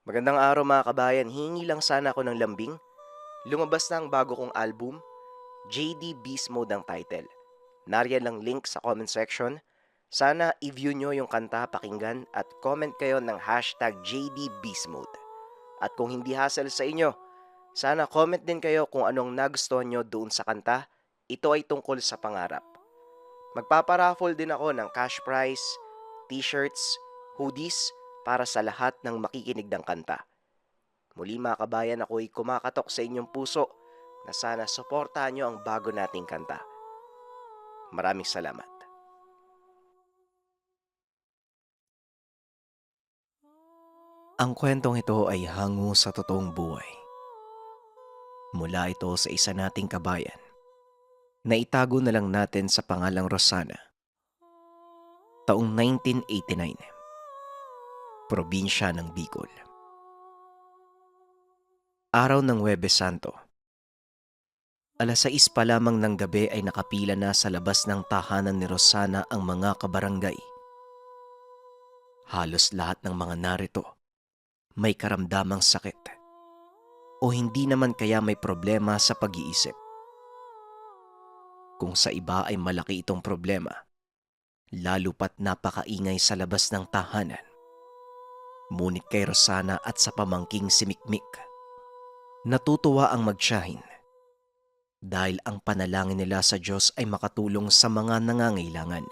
Magandang araw mga kabayan, hingi lang sana ako ng lambing. Lumabas na ang bago kong album, JD Beast Mode ang title. Nariyan lang link sa comment section. Sana i-view nyo yung kanta, pakinggan at comment kayo ng hashtag JD Beast Mode. At kung hindi hassle sa inyo, sana comment din kayo kung anong nagustuhan nyo doon sa kanta. Ito ay tungkol sa pangarap. Magpaparaffle din ako ng cash prize, t-shirts, hoodies para sa lahat ng makikinig ng kanta. Muli mga kabayan, ako'y kumakatok sa inyong puso na sana suportahan nyo ang bago nating kanta. Maraming salamat. Ang kwentong ito ay hango sa totoong buhay. Mula ito sa isa nating kabayan na itago na lang natin sa pangalang Rosana. Taong 1989, probinsya ng Bicol. Araw ng Huwebes Santo. Alas 6 pa lamang ng gabi ay nakapila na sa labas ng tahanan ni Rosana ang mga kabarangay. Halos lahat ng mga narito may karamdamang sakit o hindi naman kaya may problema sa pag-iisip. Kung sa iba ay malaki itong problema, lalo pat napakaingay sa labas ng tahanan. Ngunit kay Rosana at sa pamangking si Mikmik, natutuwa ang magtiyahin dahil ang panalangin nila sa Diyos ay makatulong sa mga nangangailangan.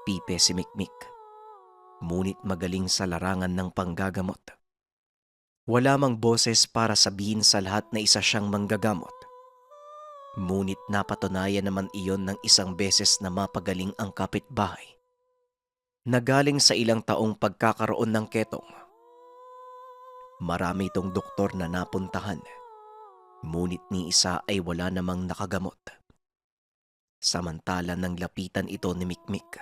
Pipe si Mikmik, ngunit magaling sa larangan ng panggagamot. Wala mang boses para sabihin sa lahat na isa siyang manggagamot. Ngunit napatunayan naman iyon ng isang beses na mapagaling ang kapitbahay na galing sa ilang taong pagkakaroon ng ketong. Marami itong doktor na napuntahan, ngunit ni isa ay wala namang nakagamot. Samantala nang lapitan ito ni Mikmik,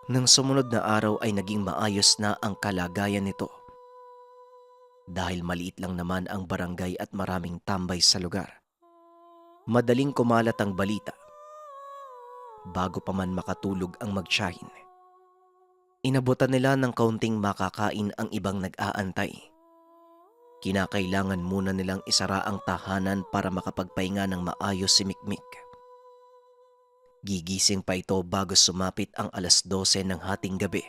nang sumunod na araw ay naging maayos na ang kalagayan nito. Dahil maliit lang naman ang barangay at maraming tambay sa lugar, madaling kumalat ang balita. Bago pa man makatulog ang magtiyahin, inabutan nila ng kaunting makakain ang ibang nag-aantay. Kinakailangan muna nilang isara ang tahanan para makapagpahinga ng maayos si Mikmik. Gigising pa ito bago sumapit ang alas 12 ng hating gabi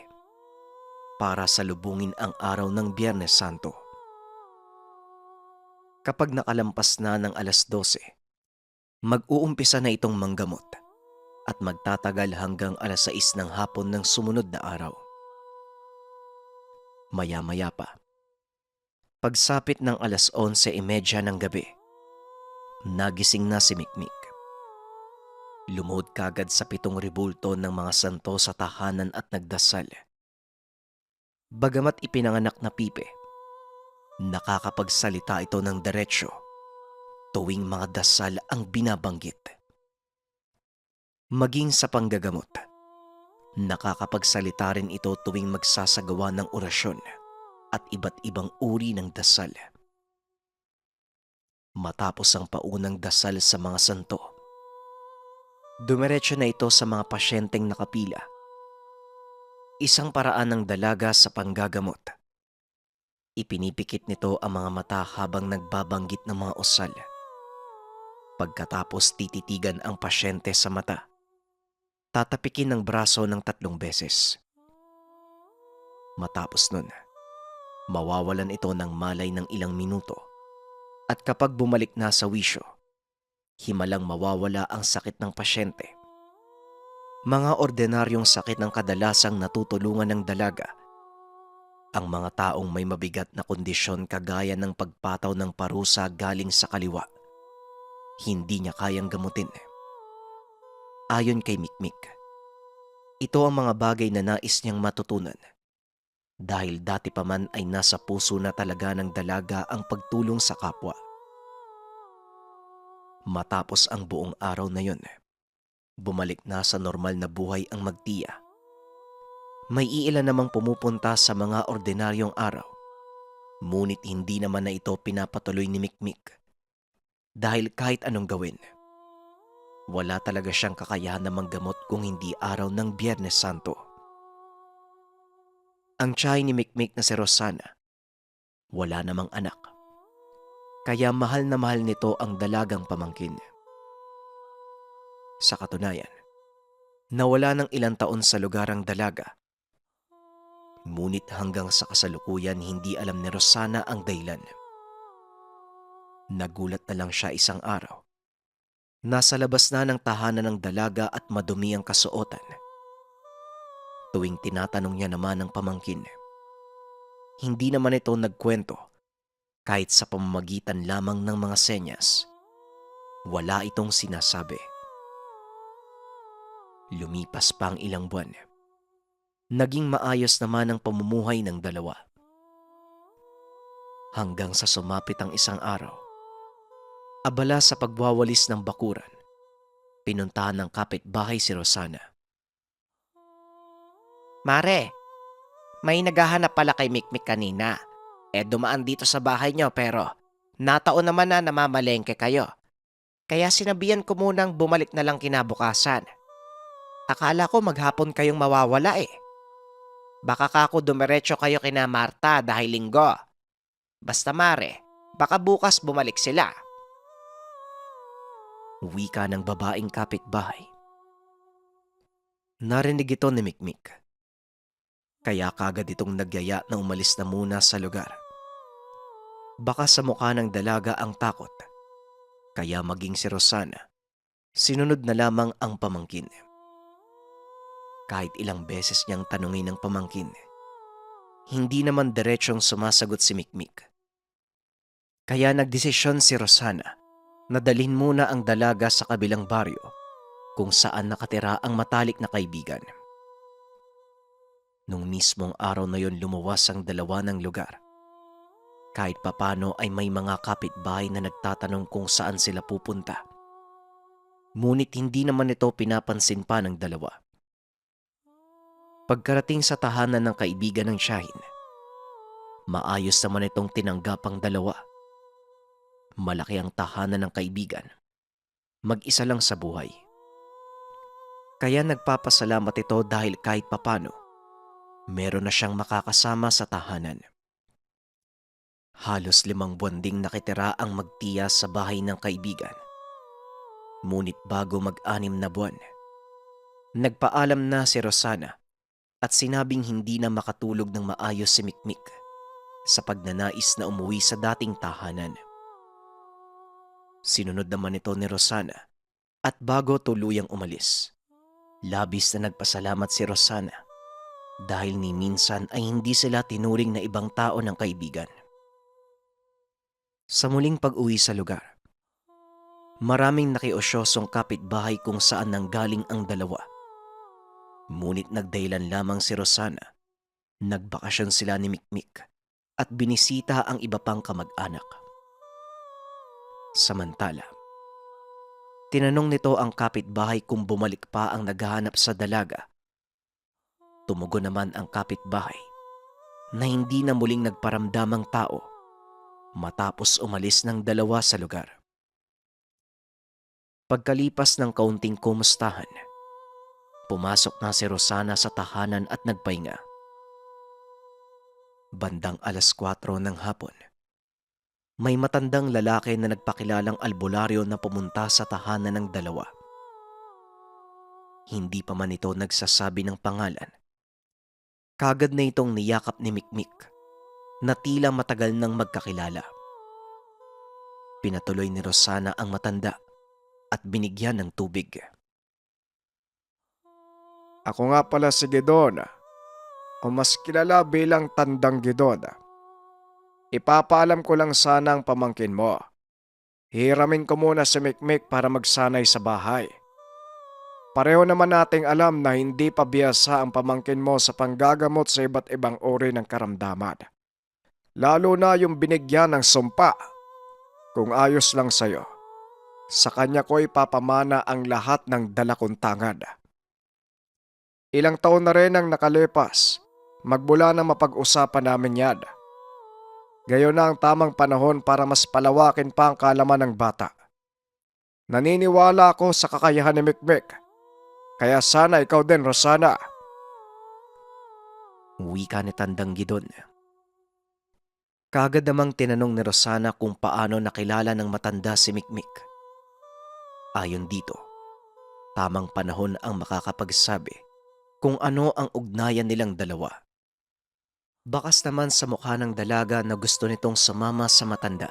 para salubungin ang araw ng Biyernes Santo. Kapag nakalampas na ng alas 12, mag-uumpisa na itong manggamot at magtatagal hanggang alas 6 ng hapon ng sumunod na araw. Maya-maya pa, pagsapit ng alas 11:30 ng gabi, nagising na si Mikmik. Lumuhod kagad sa 7 rebulto ng mga santo sa tahanan at nagdasal. Bagamat ipinanganak na pipe, nakakapagsalita ito ng diretsyo tuwing mga dasal ang binabanggit. Maging sa panggagamot, nakakapagsalita rin ito tuwing magsasagawa ng orasyon at iba't ibang uri ng dasal. Matapos ang paunang dasal sa mga santo, dumiretso na ito sa mga pasyenteng nakapila. Isang paraan ng dalaga sa panggagamot. Ipinipikit nito ang mga mata habang nagbabanggit ng mga usal. Pagkatapos tititigan ang pasyente sa mata, tatapikin ng braso ng 3 beses. Matapos nun, mawawalan ito ng malay ng ilang minuto at kapag bumalik na sa wisyo, himalang mawawala ang sakit ng pasyente. Mga ordinaryong sakit ng kadalasang natutulungan ng dalaga. Ang mga taong may mabigat na kondisyon kagaya ng pagpataw ng parusa galing sa kaliwa, hindi niya kayang gamutin. Ayon kay Mikmik, ito ang mga bagay na nais niyang matutunan dahil dati pa man ay nasa puso na talaga ng dalaga ang pagtulong sa kapwa. Matapos ang buong araw na yun, bumalik na sa normal na buhay ang magtiya. May iilan namang pumupunta sa mga ordinaryong araw, ngunit hindi naman na ito pinapatuloy ni Mikmik. Dahil kahit anong gawin, wala talaga siyang kakayahan na manggamot kung hindi araw ng Biyernes Santo. Ang tiyahin ni Mikmik na si Rosana, wala namang anak. Kaya mahal na mahal nito ang dalagang pamangkin. Sa katunayan, nawala ng ilang taon sa lugar ang dalaga. Ngunit hanggang sa kasalukuyan hindi alam ni Rosana ang dahilan. Nagulat na lang siya isang araw. Nasa labas na ng tahanan ng dalaga at madumi ang kasuotan. Tuwing tinatanong niya naman ang pamangkin, hindi naman ito nagkwento kahit sa pamamagitan lamang ng mga senyas. Wala itong sinasabi. Lumipas pa ang ilang buwan. Naging maayos naman ang pamumuhay ng dalawa. Hanggang sa sumapit ang isang araw. Abala sa pagwawalis ng bakuran, pinuntahan ng kapitbahay si Rosana. Mare, may naghahanap pala kay Mikmik kanina. Dumaan dito sa bahay niyo pero nataon naman na namamalengke kayo. Kaya sinabihan ko munang bumalik na lang kinabukasan. Akala ko maghapon kayong mawawala eh. Baka kako dumiretso kayo kina Marta dahil linggo. Basta mare, baka bukas bumalik sila. Wika ng babaeng kapitbahay. Narinig ito ni Mikmik. Kaya kagad itong nagyaya na umalis na muna sa lugar. Baka sa mukha ng dalaga ang takot. Kaya maging si Rosana, sinunod na lamang ang pamangkin. Kahit ilang beses niyang tanungin ang pamangkin, hindi naman diretsyong sumasagot si Mikmik. Kaya nagdesisyon si Rosana na dalhin muna ang dalaga sa kabilang baryo kung saan nakatira ang matalik na kaibigan. Nung mismong araw na yon lumuwas ang dalawa ng lugar. Kahit papano ay may mga kapitbahay na nagtatanong kung saan sila pupunta. Ngunit hindi naman ito pinapansin pa ng dalawa. Pagkarating sa tahanan ng kaibigan ng tiyahin, maayos naman itong tinanggap ang dalawa. Malaki ang tahanan ng kaibigan. Mag-isa lang sa buhay. Kaya nagpapasalamat ito dahil kahit papano, meron na siyang makakasama sa tahanan. Halos 5 buwan ding nakitira ang magtiyas sa bahay ng kaibigan. Ngunit bago mag-6 na buwan, nagpaalam na si Rosana at sinabing hindi na makatulog ng maayos si Mikmik sa pagnanais na umuwi sa dating tahanan. Sinunod naman ito ni Rosana at bago tuluyang umalis, labis na nagpasalamat si Rosana dahil ni minsan ay hindi sila tinuring na ibang tao ng kaibigan. Sa muling pag-uwi sa lugar, maraming nakiusyosong kapitbahay kung saan nanggaling ang dalawa. Ngunit nagdahilan lamang si Rosana, nagbakasyon sila ni Mikmik at binisita ang iba pang kamag-anak. Samantala, tinanong nito ang kapitbahay kung bumalik pa ang naghahanap sa dalaga. Tumugon naman ang kapitbahay na hindi na muling nagparamdamang tao matapos umalis ng dalawa sa lugar. Pagkalipas ng kaunting kumustahan, pumasok na si Rosana sa tahanan at nagpahinga. Bandang 4:00 ng hapon, may matandang lalaki na nagpakilalang albularyo na pumunta sa tahanan ng dalawa. Hindi pa man ito nagsasabi ng pangalan. Kagad na itong niyakap ni Mikmik na tila matagal nang magkakilala. Pinatuloy ni Rosana ang matanda at binigyan ng tubig. Ako nga pala si Gidon, o mas kilala bilang Tandang Gidon. Ipapaalam ko lang sana ang pamangkin mo. Hiramin ko muna si Mikmik para magsanay sa bahay. Pareho naman nating alam na hindi pa biyasa ang pamangkin mo sa panggagamot sa iba't ibang uri ng karamdaman. Lalo na yung binigyan ng sumpa. Kung ayos lang sa'yo, sa kanya ko ipapamana ang lahat ng dala kong tangad. Ilang taon na rin ang nakalipas, magmula na mapag-usapan namin yan. Gayon na ang tamang panahon para mas palawakin pa ang kaalaman ng bata. Naniniwala ako sa kakayahan ni Mikmik, kaya sana ikaw din, Rosana. Wika ni Tandang Gidon. Kaagad namang tinanong ni Rosana kung paano nakilala ng matanda si Mikmik. Ayon dito, tamang panahon ang makakapagsabi kung ano ang ugnayan nilang dalawa. Bakas naman sa mukha ng dalaga na gusto nitong sumama sa matanda.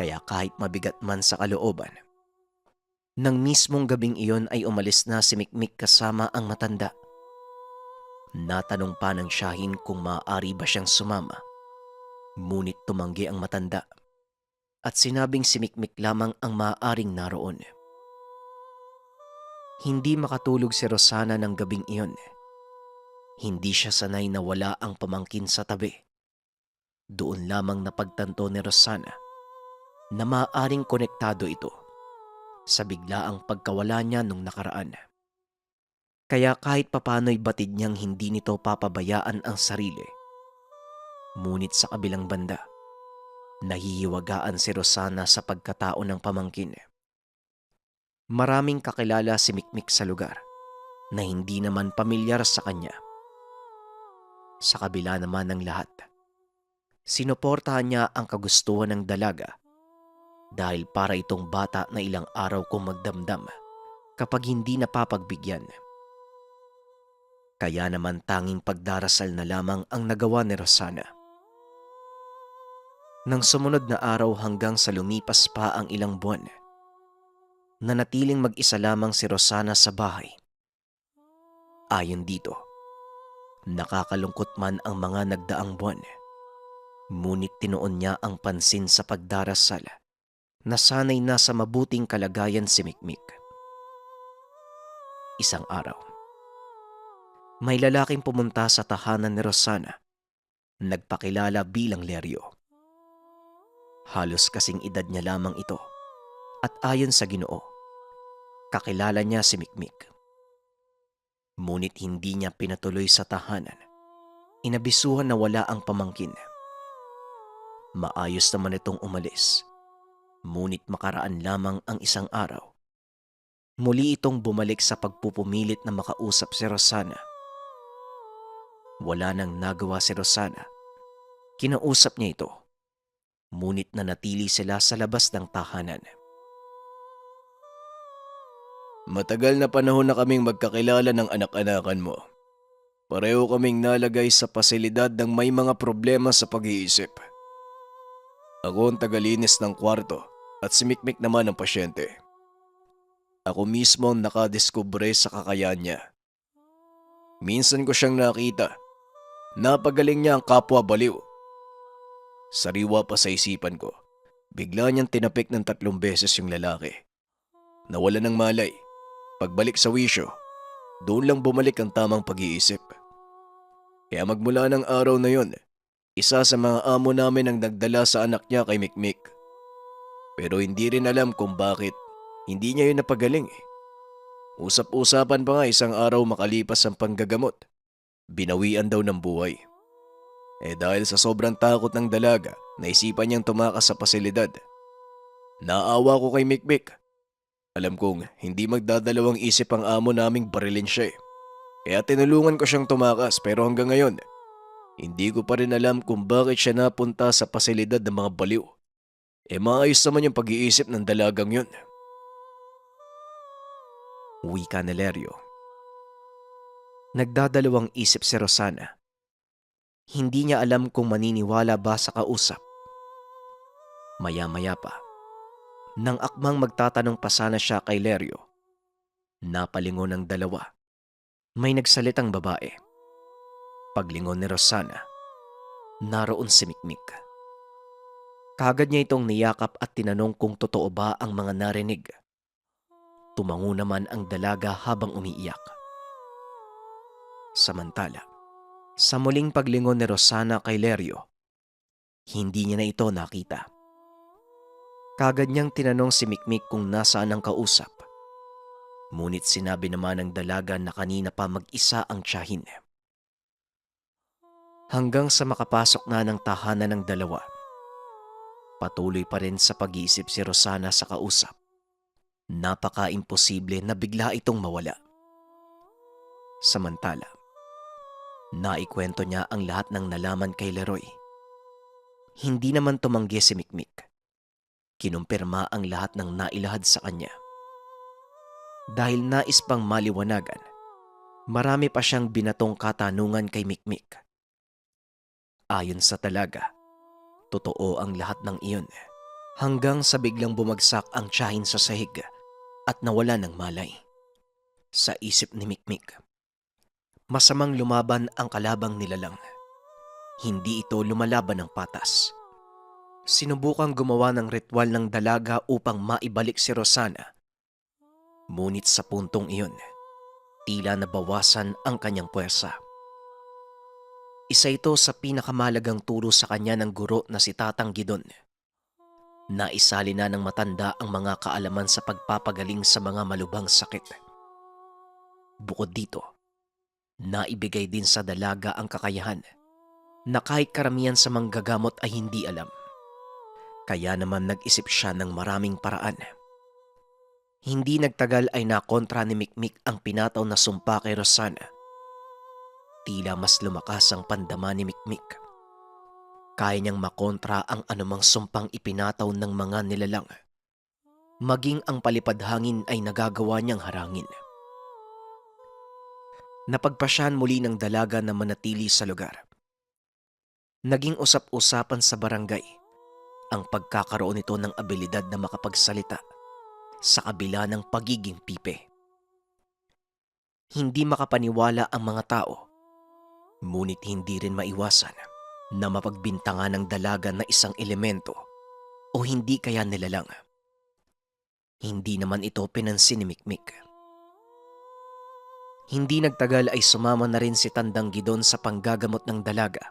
Kaya kahit mabigat man sa kalooban, nang mismong gabing iyon ay umalis na si Mikmik kasama ang matanda. Natanong pa ng Shahin kung maaari ba siyang sumama. Ngunit tumanggi ang matanda at sinabing si Mikmik lamang ang maaaring naroon. Hindi makatulog si Rosana ng gabing iyon. Hindi siya sanay na wala ang pamangkin sa tabi. Doon lamang napagtanto ni Rosana na maaaring konektado ito sa biglaang pagkawala niya nung nakaraan. Kaya kahit papano'y batid niyang hindi nito papabayaan ang sarili. Ngunit sa kabilang banda, nahihiwagaan si Rosana sa pagkatao ng pamangkin. Maraming kakilala si Mikmik sa lugar na hindi naman pamilyar sa kanya. Sa kabila naman ng lahat, sinuportahan niya ang kagustuhan ng dalaga dahil para itong bata na ilang araw kong magdamdam kapag hindi napapagbigyan. Kaya naman tanging pagdarasal na lamang ang nagawa ni Rosana. Nang sumunod na araw hanggang sa lumipas pa ang ilang buwan, nanatiling mag-isa lamang si Rosana sa bahay. Ayon dito, nakakalungkot man ang mga nagdaang buwan, ngunit tinuon niya ang pansin sa pagdarasal na sana'y nasa mabuting kalagayan si Mikmik. Isang araw, may lalaking pumunta sa tahanan ni Rosana, nagpakilala bilang Leryo. Halos kasing edad niya lamang ito at ayon sa Ginoo, kakilala niya si Mikmik. Ngunit hindi niya pinatuloy sa tahanan. Inabisuhan na wala ang pamangkin. Maayos naman itong umalis. Ngunit makaraan lamang ang isang araw. Muli itong bumalik sa pagpupumilit na makausap si Rosana. Wala nang nagawa si Rosana. Kinausap niya ito. Ngunit nanatili sila sa labas ng tahanan. Matagal na panahon na kaming magkakilala ng anak-anakan mo. Pareho kaming nalagay sa pasilidad ng may mga problema sa pag-iisip. Ako ang tagalinis ng kwarto at si Mikmik naman ang pasyente. Ako mismo ang nakadiskubre sa kakayahan niya. Minsan ko siyang nakita. Napagaling niya ang kapwa baliw. Sariwa pa sa isipan ko. Bigla niyang tinapik ng 3 beses yung lalaki. Nawala ng malay. Pagbalik sa wisyo, doon lang bumalik ang tamang pag-iisip. Kaya magmula ng araw na yon, isa sa mga amo namin ang nagdala sa anak niya kay Mikmik. Pero hindi rin alam kung bakit hindi niya yun napagaling. Usap-usapan pa nga isang araw makalipas ang panggagamot. Binawian daw ng buhay. Dahil sa sobrang takot ng dalaga, naisipan niyang tumakas sa pasilidad. Naawa ko kay Mikmik. Alam kong hindi magdadalawang isip ang amo naming barilin siya. Kaya tinulungan ko siyang tumakas pero hanggang ngayon, hindi ko pa rin alam kung bakit siya napunta sa pasilidad ng mga baliw. Maayos naman yung pag-iisip ng dalagang yun. Wika ni Leryo. Nagdadalawang isip si Rosana. Hindi niya alam kung maniniwala ba sa kausap. Maya-maya pa, nang akmang magtatanong pa sana siya kay Leryo, napalingon ng dalawa. May nagsalitang babae. Paglingon ni Rosana, naroon si Mikmik. Kagad niya itong niyakap at tinanong kung totoo ba ang mga narinig. Tumango naman ang dalaga habang umiiyak. Samantala, sa muling paglingon ni Rosana kay Leryo, hindi niya na ito nakita. Kagad niyang tinanong si Mikmik kung nasaan ang kausap. Ngunit sinabi naman ng dalaga na kanina pa mag-isa ang tiyahin. Hanggang sa makapasok na ng tahanan ng dalawa, patuloy pa rin sa pag-iisip si Rosana sa kausap. Napaka-imposible na bigla itong mawala. Samantala, Naikwento niya ang lahat ng nalaman kay Leroy. Hindi naman tumanggi si Mikmik. Kinumpirma ang lahat ng nailahad sa kanya. Dahil nais pang maliwanagan, marami pa siyang binatong katanungan kay Mikmik. Ayon sa dalaga, totoo ang lahat ng iyon. Hanggang sa biglang bumagsak ang tiyahin sa sahig at nawala ng malay. Sa isip ni Mikmik, masamang lumaban ang kalabang nilalang. Hindi ito lumalaban ng patas. Sinubukang gumawa ng ritual ng dalaga upang maibalik si Rosana. Ngunit sa puntong iyon, tila nabawasan ang kanyang puwersa. Isa ito sa pinakamalagang turo sa kanya ng guro na si Tatang Gidon. Naisali na ng matanda ang mga kaalaman sa pagpapagaling sa mga malubhang sakit. Bukod dito, naibigay din sa dalaga ang kakayahan na kahit karamihan sa manggagamot ay hindi alam. Kaya naman nag-isip siya ng maraming paraan. Hindi nagtagal ay nakontra ni Mikmik ang pinataw na sumpa kay Rosana. Tila mas lumakas ang pandama ni Mikmik. Kaya niyang makontra ang anumang sumpang ipinataw ng mga nilalang. Maging ang palipad hangin ay nagagawa niyang harangin. Napagpasyahan muli ng dalaga na manatili sa lugar. Naging usap-usapan sa barangay ang pagkakaroon nito ng abilidad na makapagsalita sa kabila ng pagiging pipe. Hindi makapaniwala ang mga tao, ngunit hindi rin maiwasan na mapagbintangan ng dalaga na isang elemento o hindi kaya nilalang. Hindi naman ito pinansin ni Mikmik. Hindi nagtagal ay sumama na rin si Tandang Gidon sa panggagamot ng dalaga.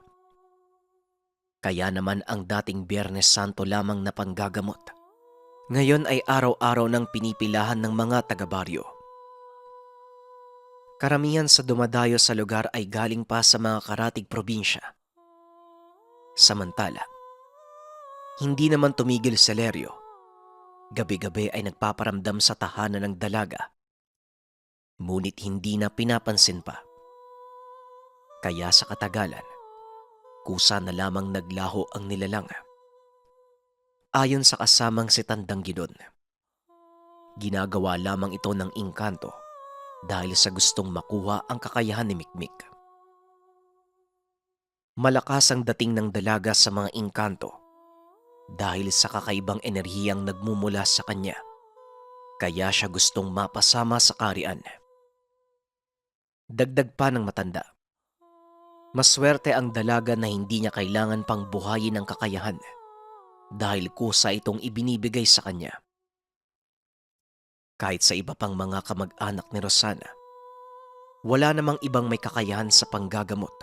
Kaya naman ang dating Biyernes Santo lamang na panggagamot, ngayon ay araw-araw ng pinipilahan ng mga taga-baryo. Karamihan sa dumadayo sa lugar ay galing pa sa mga karatig probinsya. Samantala, hindi naman tumigil si Lerio. Gabi-gabi ay nagpaparamdam sa tahanan ng dalaga. Ngunit hindi na pinapansin pa. Kaya sa katagalan, kusa na lamang naglaho ang nilalang. Ayon sa kasamang si Tandang Gidon, ginagawa lamang ito ng engkanto dahil sa gustong makuha ang kakayahan ni Mikmik. Malakas ang dating ng dalaga sa mga engkanto dahil sa kakaibang enerhiyang nagmumula sa kanya, kaya siya gustong mapasama sa karian. Dagdag pa ng matanda, maswerte ang dalaga na hindi niya kailangan pang buhayin ang kakayahan dahil kusa itong ibinibigay sa kanya. Kahit sa iba pang mga kamag-anak ni Rosana, wala namang ibang may kakayahan sa panggagamot.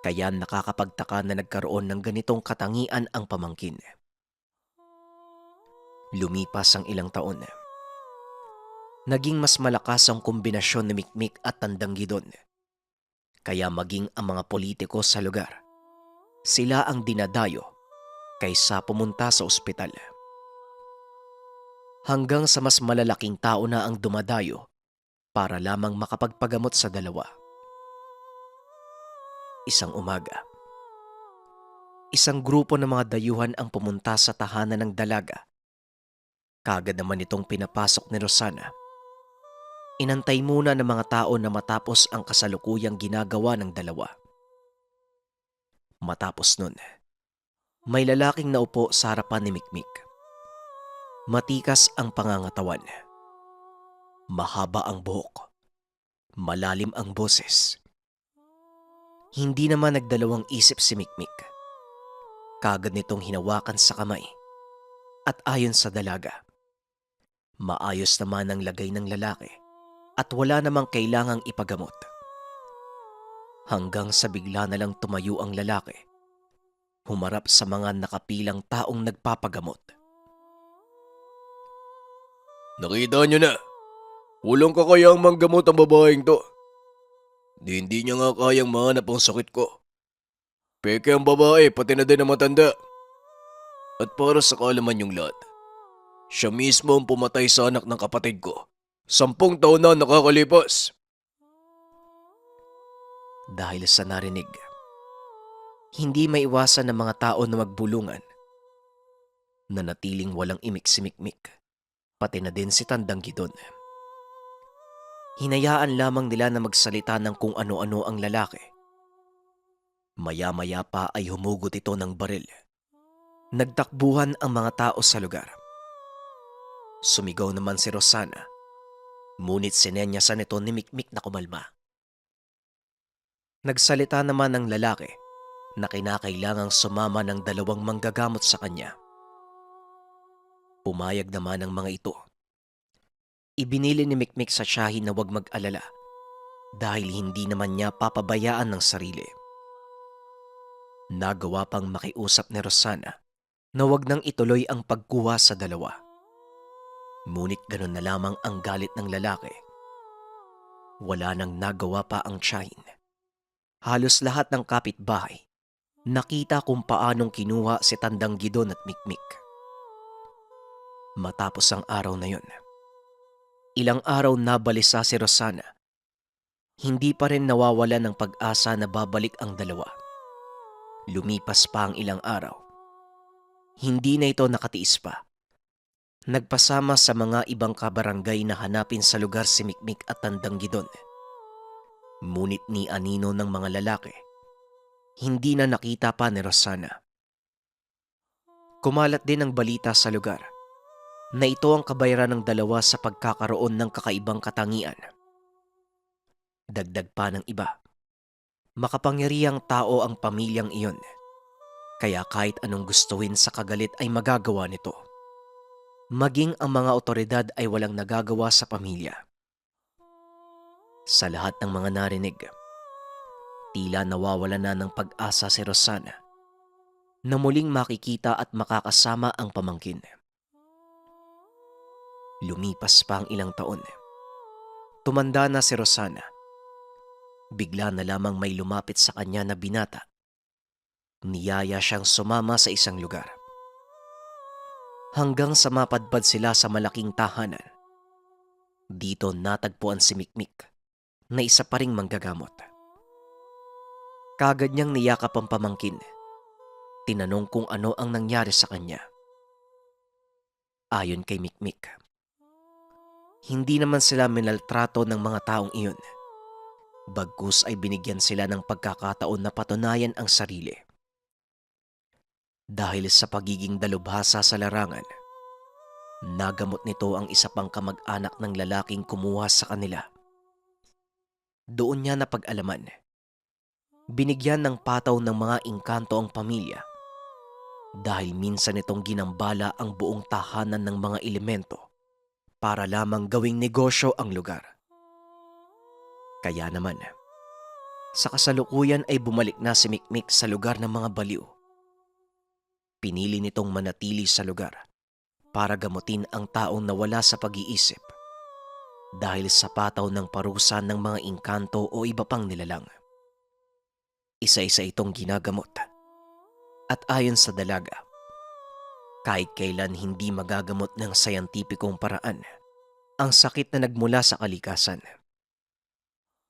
Kaya nakakapagtaka na nagkaroon ng ganitong katangian ang pamangkin. Lumipas ang ilang taon. Naging mas malakas ang kombinasyon ni Mikmik at Tandang Gidon. Kaya maging ang mga politiko sa lugar, sila ang dinadayo kaysa pumunta sa ospital. Hanggang sa mas malalaking tao na ang dumadayo para lamang makapagpagamot sa dalawa. Isang umaga, isang grupo ng mga dayuhan ang pumunta sa tahanan ng dalaga. Kagad naman itong pinapasok ni Rosana. Inantay muna ng mga tao na matapos ang kasalukuyang ginagawa ng dalawa. Matapos nun, may lalaking naupo sa harapan ni Mikmik. Matikas ang pangangatawan. Mahaba ang buhok. Malalim ang boses. Hindi naman nagdalawang isip si Mikmik. Kagad nitong hinawakan sa kamay. At ayon sa dalaga, maayos naman ang lagay ng lalaki at wala namang kailangang ipagamot. Hanggang sa bigla na lang tumayo ang lalaki, humarap sa mga nakapilang taong nagpapagamot. Nakita niyo na, walang kakayang manggamot ang babaeng to. Hindi niya nga kayang mahanap ang sakit ko. Peke ang babae, pati na din ang matanda. At para sa kaalaman yung lahat, siya mismo ang pumatay sa anak ng kapatid ko. 10 taon na nakakalipas. Dahil sa narinig, hindi maiwasan ng mga tao na magbulungan. Nanatiling walang imik si Mikmik, pati na din si Tandang Gidon. Hinayaan lamang nila na magsalita ng kung ano-ano ang lalaki. Maya-maya pa ay humugot ito ng baril. Nagtakbuhan ang mga tao sa lugar. Sumigaw naman si Rosana, ngunit sinenyasan nito ni Mikmik na kumalma. Nagsalita naman ang lalaki na kinakailangang sumama ng 2 manggagamot sa kanya. Pumayag naman ang mga ito. Ibinili ni Mikmik sa tiyahin na huwag mag-alala dahil hindi naman niya papabayaan ng sarili. Nagawa pang makiusap ni Rosana na huwag nang ituloy ang pagkuha sa 2. Ngunit ganun na lamang ang galit ng lalaki. Wala nang nagawa pa ang tiyahin. Halos lahat ng kapitbahay nakita kung paanong kinuha si Tandang Gidon at Mikmik. Matapos ang araw na yun, ilang araw na balisa si Rosana. Hindi pa rin nawawala ng pag-asa na babalik ang 2. Lumipas pa ang ilang araw. Hindi na ito nakatiis pa. Nagpasama sa mga ibang kabarangay na hanapin sa lugar si Mikmik at Tandang Gidon. Ngunit ni anino ng mga lalaki, hindi na nakita pa ni Rosana. Kumalat din ang balita sa lugar na ito ang kabayaran ng 2 sa pagkakaroon ng kakaibang katangian. Dagdag pa ng iba, makapangyarihang tao ang pamilyang iyon, kaya kahit anong gustuin sa kagalit ay magagawa nito. Maging ang mga otoridad ay walang nagagawa sa pamilya. Sa lahat ng mga narinig, tila nawawala na ng pag-asa si Rosana na muling makikita at makakasama ang pamangkin. Lumipas pa ang ilang taon. Tumanda na si Rosana. Bigla na lamang may lumapit sa kanya na binata. Niyaya siyang sumama sa isang lugar. Hanggang sa mapadpad sila sa malaking tahanan. Dito natagpuan si Mikmik na isa pa ring manggagamot. Kagad niyang niyakap ang pamangkin. Tinanong kung ano ang nangyari sa kanya. Ayon kay Mikmik, hindi naman sila minaltrato ng mga taong iyon. Bagkus ay binigyan sila ng pagkakataon na patunayan ang sarili. Dahil sa pagiging dalubhasa sa larangan, nagamot nito ang isa pang kamag-anak ng lalaking kumuha sa kanila. Doon niya napag-alaman. Binigyan ng pataw ng mga engkanto ang pamilya dahil minsan itong ginambala ang buong tahanan ng mga elemento para lamang gawing negosyo ang lugar. Kaya naman, sa kasalukuyan ay bumalik na si Mikmik sa lugar ng mga baliw. Pinili nitong manatili sa lugar para gamutin ang taong nawala sa pag-iisip dahil sa pataw ng parusa ng mga engkanto o iba pang nilalang. Isa-isa itong ginagamot. At ayon sa dalaga, kahit kailan hindi magagamot ng sayantipikong paraan ang sakit na nagmula sa kalikasan.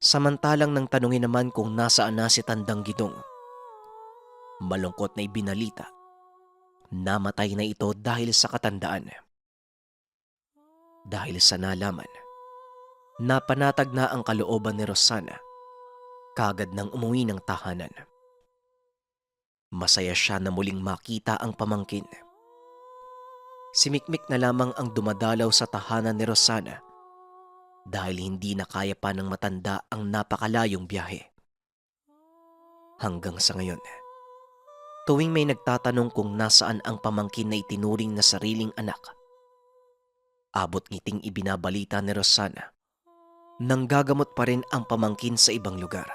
Samantalang nang tanungin naman kung nasaan na si Tandang Gidong, malungkot na ibinalita, namatay na ito dahil sa katandaan. Dahil sa nalaman, napanatag na ang kalooban ni Rosana, kagad nang umuwi ng tahanan. Masaya siya na muling makita ang pamangkin. Si Mikmik na lamang ang dumadalaw sa tahanan ni Rosana dahil hindi na kaya pa ng matanda ang napakalayong biyahe. Hanggang sa ngayon, tuwing may nagtatanong kung nasaan ang pamangkin na itinuring na sariling anak, abot ngiting ibinabalita ni Rosana nang gagamot pa rin ang pamangkin sa ibang lugar.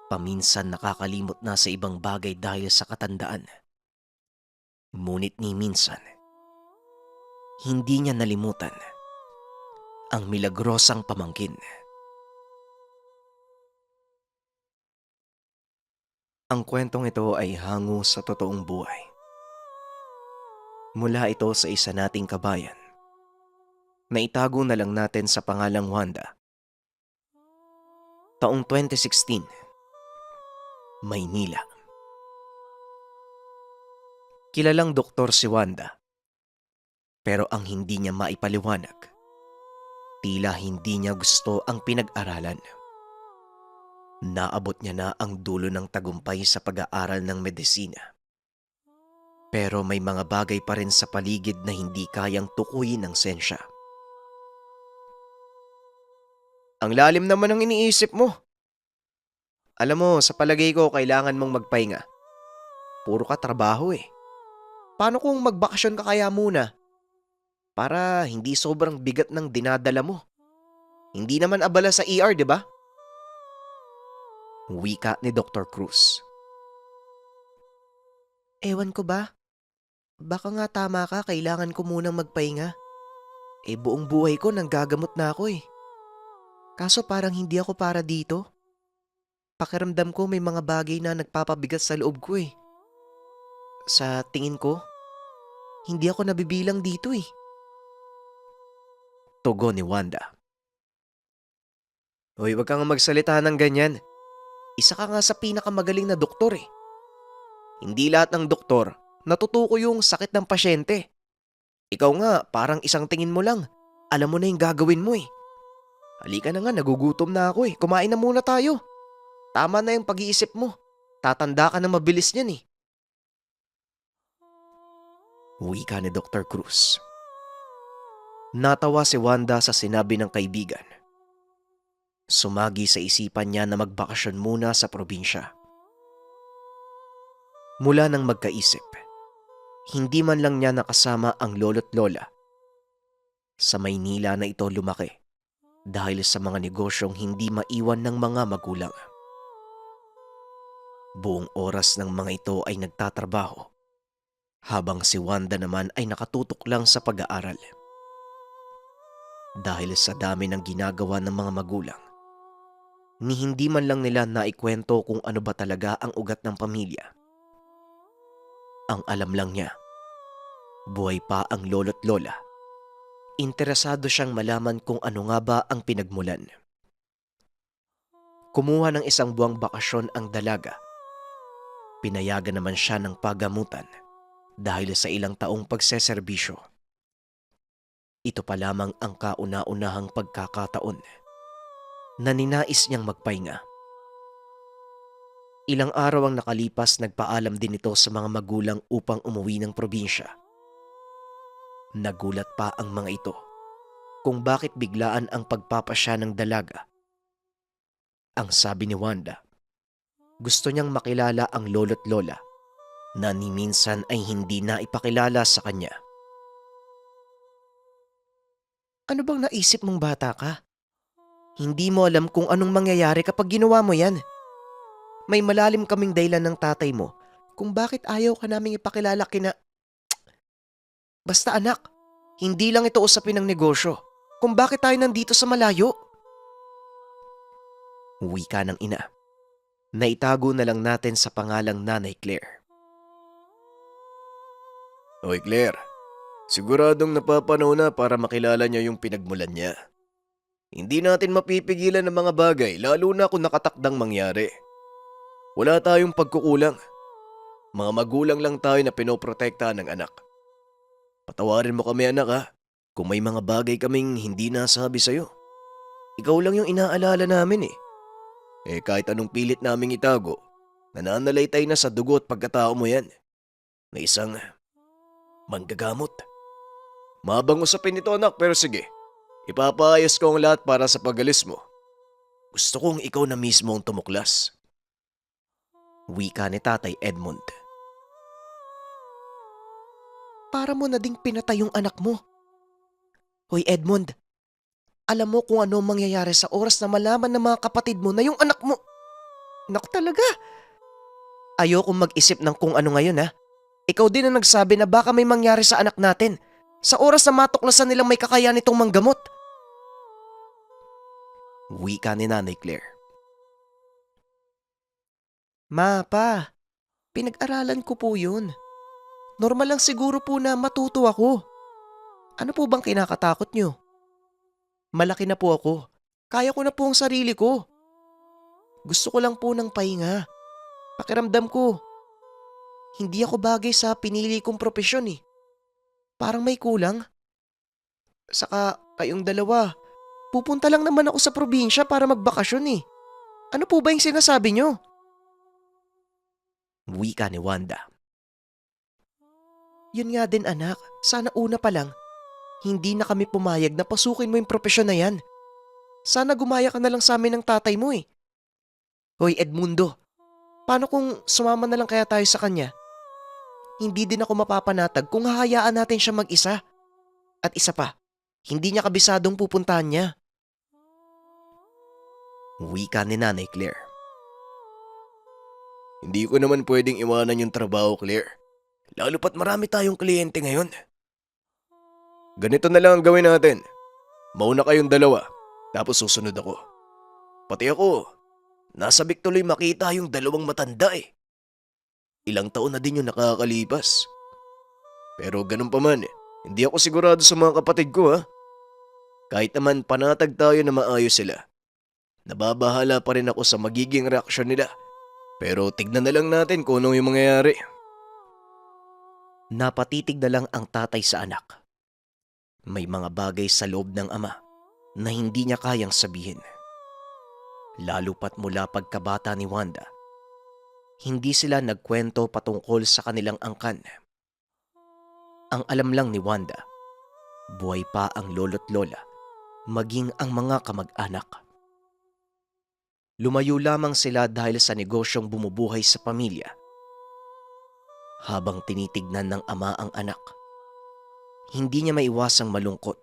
Paminsan nakakalimot na sa ibang bagay dahil sa katandaan. Ngunit ni minsan, hindi niya nalimutan ang milagrosang pamangkin. Ang kwentong ito ay hango sa totoong buhay. Mula ito sa isa nating kabayan na itago na lang natin sa pangalang Wanda. Taong 2016, Maynila. Kilalang doktor si Wanda, pero ang hindi niya maipaliwanag, tila hindi niya gusto ang pinag-aralan. Naabot niya na ang dulo ng tagumpay sa pag-aaral ng medisina. Pero may mga bagay pa rin sa paligid na hindi kayang tukuyin ng sensya. Ang lalim naman ng iniisip mo. Alam mo, sa palagay ko, kailangan mong magpahinga. Puro ka trabaho eh. Paano kung magbakasyon ka kaya muna? Para hindi sobrang bigat ng dinadala mo. Hindi naman abala sa ER, di ba? Wika ni Dr. Cruz. Ewan ko ba? Baka nga tama ka, kailangan ko munang magpahinga. Buong buhay ko nanggagamot na ako eh. Kaso parang hindi ako para dito. Pakiramdam ko may mga bagay na nagpapabigat sa loob ko eh. Sa tingin ko, hindi ako nabibilang dito eh. Tugon ni Wanda. Hoy, wag kang magsalita ng ganyan. Isa ka nga sa pinakamagaling na doktor eh. Hindi lahat ng doktor natutuko yung sakit ng pasyente. Ikaw nga, parang isang tingin mo lang. Alam mo na yung gagawin mo eh. Halika na nga, nagugutom na ako eh. Kumain na muna tayo. Tama na yung pag-iisip mo. Tatanda ka na mabilis niyan eh. Wika ni Dr. Cruz. Natawa si Wanda sa sinabi ng kaibigan. Sumagi sa isipan niya na magbakasyon muna sa probinsya. Mula nang magkaisip, hindi man lang niya nakasama ang lolo't lola. Sa Maynila na ito lumaki dahil sa mga negosyong hindi maiwan ng mga magulang. Buong oras ng mga ito ay nagtatrabaho, habang si Wanda naman ay nakatutok lang sa pag-aaral. Dahil sa dami ng ginagawa ng mga magulang, ni hindi man lang nila naikwento kung ano ba talaga ang ugat ng pamilya. Ang alam lang niya, buhay pa ang lolo't lola. Interesado siyang malaman kung ano nga ba ang pinagmulan. Kumuha ng isang buwang bakasyon ang dalaga. Pinayagan naman siya ng pagamutan dahil sa ilang taong pagseserbisyo. Ito pa lamang ang kauna-unahang pagkakataon na ninais niyang magpahinga. Ilang araw ang nakalipas, nagpaalam din ito sa mga magulang upang umuwi ng probinsya. Nagulat pa ang mga ito kung bakit biglaan ang pagpapasya ng dalaga. Ang sabi ni Wanda, gusto niyang makilala ang lolo't lola na ni minsan ay hindi na ipakilala sa kanya. Ano bang naisip mong bata ka? Hindi mo alam kung anong mangyayari kapag ginawa mo yan. May malalim kaming dahilan ng tatay mo kung bakit ayaw ka naming ipakilala kina... Basta anak, hindi lang ito usapin ng negosyo. Kung bakit tayo nandito sa malayo? Wika ng ina. Naitago na lang natin sa pangalang Nanay Claire. Oy Claire, siguradong napapanahon na para makilala niya yung pinagmulan niya. Hindi natin mapipigilan ng mga bagay lalo na kung nakatakdang mangyari. Wala tayong pagkukulang. Mga magulang lang tayo na pinoprotektahan ng anak. Patawarin mo kami anak ha, kung may mga bagay kaming hindi nasabi sa'yo. Ikaw lang yung inaalala namin eh. Kahit anong pilit naming itago, nananalaytay na sa dugo at pagkatao mo yan. Na isang manggagamot. Mabang usapin ito anak pero sige, ipapaayos ko ang lahat para sa pagalis mo. Gusto kong ikaw na mismo ang tumuklas. Wika ni Tatay Edmund. Para mo na ding pinatay yung anak mo. Hoy Edmund, alam mo kung ano mangyayari sa oras na malaman ng mga kapatid mo na yung anak mo. Naku talaga. Ayokong mag-isip ng kung ano ngayon ha. Ikaw din ang nagsabi na baka may mangyari sa anak natin sa oras na matuklasan nilang may kakayahan itong manggamot. Wika ni Nanay Claire. Ma, pa, pinag-aralan ko po yun. Normal lang siguro po na matuto ako. Ano po bang kinakatakot nyo? Malaki na po ako. Kaya ko na po ang sarili ko. Gusto ko lang po ng pahinga. Pakiramdam ko, hindi ako bagay sa pinili kong propesyon eh. Parang may kulang. Saka kayong dalawa, pupunta lang naman ako sa probinsya para magbakasyon eh. Ano po ba yung sinasabi nyo? Wika ni Wanda. Yun nga din anak, sana una pa lang, hindi na kami pumayag na pasukin mo yung propesyon na yan. Sana gumaya ka na lang sa amin ng tatay mo eh. Hoy Edmundo, paano kung sumama na lang kaya tayo sa kanya? Hindi din ako mapapanatag kung hahayaan natin siya mag-isa. At isa pa, hindi niya kabisadong pupuntahan niya. Wika ni Nanay Claire. Hindi ko naman pwedeng iwanan yung trabaho, Claire. Lalo pat marami tayong kliyente ngayon. Ganito na lang ang gawin natin. Mauna kayong dalawa, tapos susunod ako. Pati ako, nasabik tuloy makita yung dalawang matanda eh. Ilang taon na din yung nakakalipas. Pero ganun pa man, hindi ako sigurado sa mga kapatid ko ha. Kahit naman panatag tayo na maayos sila. Nababahala pa rin ako sa magiging reaksyon nila. Pero tignan na lang natin kung ano yung mangyayari. Napatitig na lang ang tatay sa anak. May mga bagay sa loob ng ama na hindi niya kayang sabihin. Lalo pat mula pagkabata ni Wanda, hindi sila nagkwento patungkol sa kanilang angkan. Ang alam lang ni Wanda, buhay pa ang lolo't lola, maging ang mga kamag-anak. Lumayo lamang sila dahil sa negosyong bumubuhay sa pamilya. Habang tinitignan ng ama ang anak, hindi niya maiwasang malungkot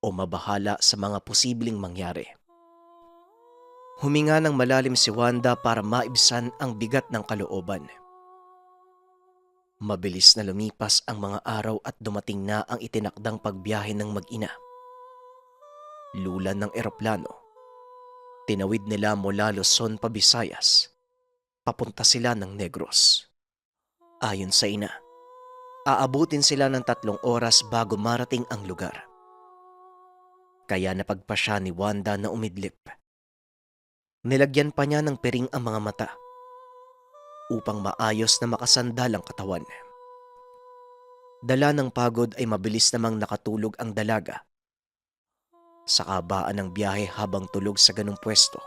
o mabahala sa mga posibleng mangyari. Huminga ng malalim si Wanda para maibsan ang bigat ng kalooban. Mabilis na lumipas ang mga araw at dumating na ang itinakdang pagbiyahe ng mag-ina. Lulan ng eroplano. Tinawid nila mula Luzon pa Visayas. Papunta sila ng Negros. Ayon sa ina, aabutin sila ng 3 oras bago marating ang lugar. Kaya napagpasya ni Wanda na umidlip. Nilagyan pa niya ng piring ang mga mata upang maayos na makasandal ang katawan. Dala ng pagod ay mabilis namang nakatulog ang dalaga. Sa kabaan ng biyahe habang tulog sa ganung pwesto,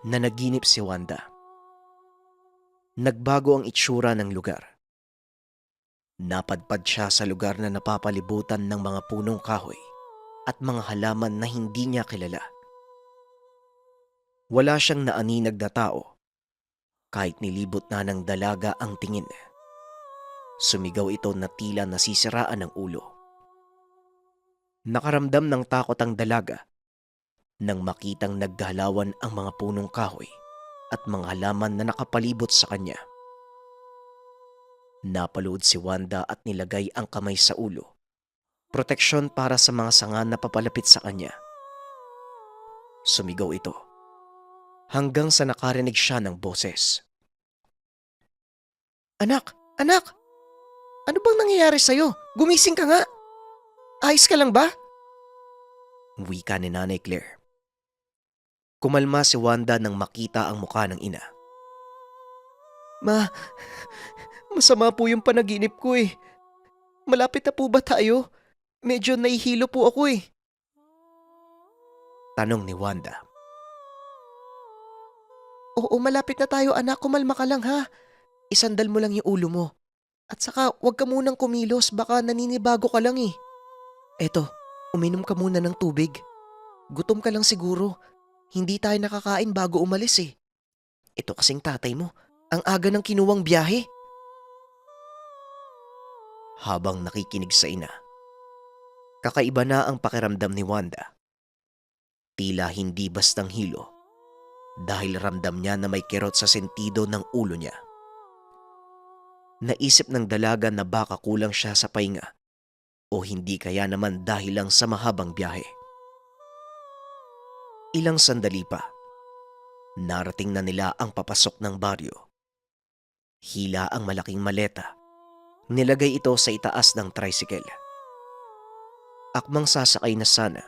nanaginip si Wanda. Nagbago ang itsura ng lugar. Napadpad siya sa lugar na napapalibutan ng mga punong kahoy at mga halaman na hindi niya kilala. Wala siyang naaninag na tao kahit nilibot na ng dalaga ang tingin. Sumigaw ito na tila nasisiraan ng ulo. Nakaramdam ng takot ang dalaga nang makitang naggalawan ang mga punong kahoy at mga halaman na nakapalibot sa kanya. Napalood si Wanda at nilagay ang kamay sa ulo. Proteksyon para sa mga sanga na papalapit sa kanya. Sumigaw ito hanggang sa nakarinig siya ng boses. Anak! Anak! Ano bang nangyayari sa'yo? Gumising ka nga! Ayos ka lang ba? Wika ni Nanay Claire. Kumalma si Wanda nang makita ang mukha ng ina. Masama po yung panaginip ko eh. Malapit na po ba tayo? Medyo nahihilo po ako eh. Tanong ni Wanda. Oo, malapit na tayo anak, kumalma ka lang ha. Isandal mo lang yung ulo mo. At saka huwag ka munang kumilos, baka naninibago ka lang eh. Eto, uminom ka muna ng tubig. Gutom ka lang siguro. Hindi tayo nakakain bago umalis eh. Ito kasing tatay mo, ang aga ng kinuwang biyahe. Habang nakikinig sa ina, kakaiba na ang pakiramdam ni Wanda. Tila hindi bastang hilo dahil ramdam niya na may kirot sa sentido ng ulo niya. Naisip ng dalaga na baka kulang siya sa pahinga o hindi kaya naman dahil lang sa mahabang biyahe. Ilang sandali pa, narating na nila ang papasok ng baryo. Hila ang malaking maleta. Nilagay ito sa itaas ng tricycle. Akmang sasakay na sana,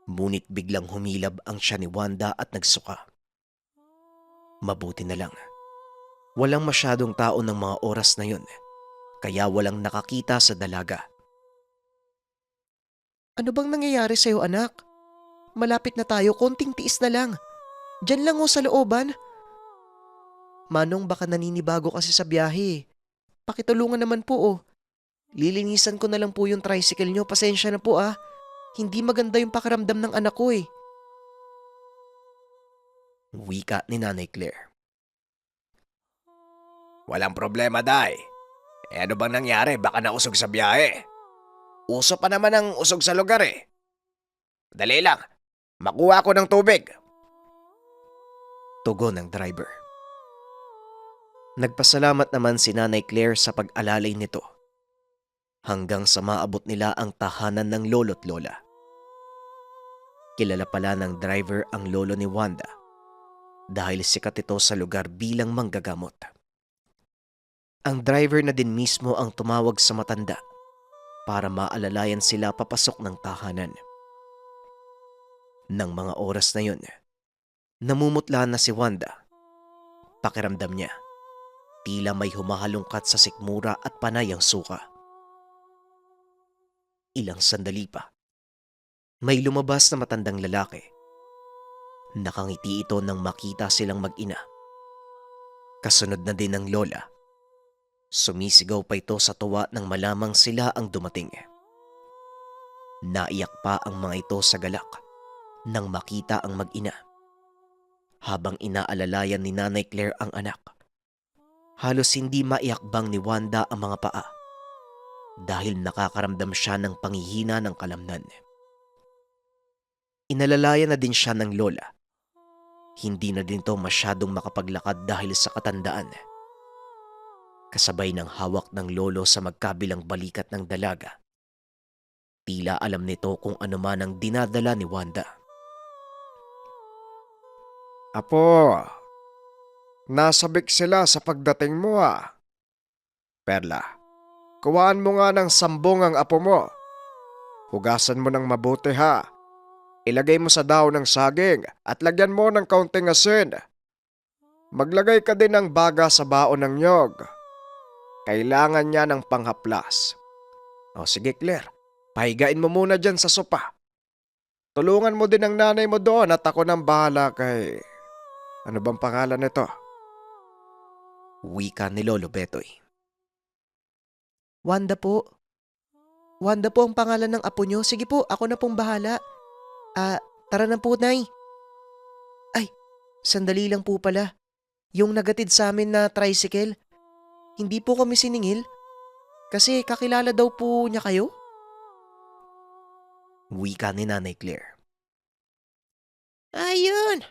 ngunit biglang humilab ang tiyan ni Wanda at nagsuka. Mabuti na lang. Walang masyadong tao ng mga oras na yun, kaya walang nakakita sa dalaga. Ano bang nangyayari sa'yo, anak? Malapit na tayo, konting tiis na lang. Diyan lang sa looban. Manong, baka naninibago kasi sa biyahe. Pakitulungan naman po. Lilinisan ko na lang po yung tricycle nyo, pasensya na po. Hindi maganda yung pakiramdam ng anak ko . Wika ni Nanay Claire. Walang problema, Day. Ano bang nangyari? Baka nausog sa biyahe. Uso pa naman ang usog sa lugar . Dali lang, makuha ko ng tubig. Tugon ng driver. Nagpasalamat naman si Nanay Claire sa pag-alalay nito hanggang sa maabot nila ang tahanan ng lolo't lola. Kilala pala ng driver ang lolo ni Wanda dahil sikat ito sa lugar bilang manggagamot. Ang driver na din mismo ang tumawag sa matanda para maalalayan sila papasok ng tahanan. Nang mga oras na yun, namumutla na si Wanda. Pakiramdam niya, tila may humahalungkat sa sikmura at panay ang suka. Ilang sandali pa, may lumabas na matandang lalaki. Nakangiti ito nang makita silang mag-ina. Kasunod na din ng lola. Sumisigaw pa ito sa tuwa nang malamang sila ang dumating. Naiyak pa ang mga ito sa galak nang makita ang mag-ina. Habang inaalalayan ni Nanay Claire ang anak, halos hindi maiakbang ni Wanda ang mga paa dahil nakakaramdam siya ng panghihina ng kalamnan. Inalalayan na din siya ng lola. Hindi na din to masyadong makapaglakad dahil sa katandaan. Kasabay ng hawak ng lolo sa magkabilang balikat ng dalaga. Tila alam nito kung ano man ang dinadala ni Wanda. Apo, nasabik sila sa pagdating mo . Perla, kuhaan mo nga ng sambong ang apo mo. Hugasan mo ng mabuti . Ilagay mo sa dahon ng saging at lagyan mo ng kaunting asin. Maglagay ka din ng baga sa baon ng nyog. Kailangan niya ng panghaplas. O sige Claire, pahigain mo muna dyan sa sopa. Tulungan mo din ang nanay mo doon at ako nang bahala kay... Ano bang pangalan nito? Wika ni Lolo Betoy. Wanda po. Wanda po ang pangalan ng apo nyo. Sige po, ako na pong bahala. Tara na po, Nay. Ay, sandali lang po pala. Yung nagatid sa amin na tricycle, hindi po kami siningil. Kasi kakilala daw po niya kayo. Wika ni Nanay Claire. Ayun.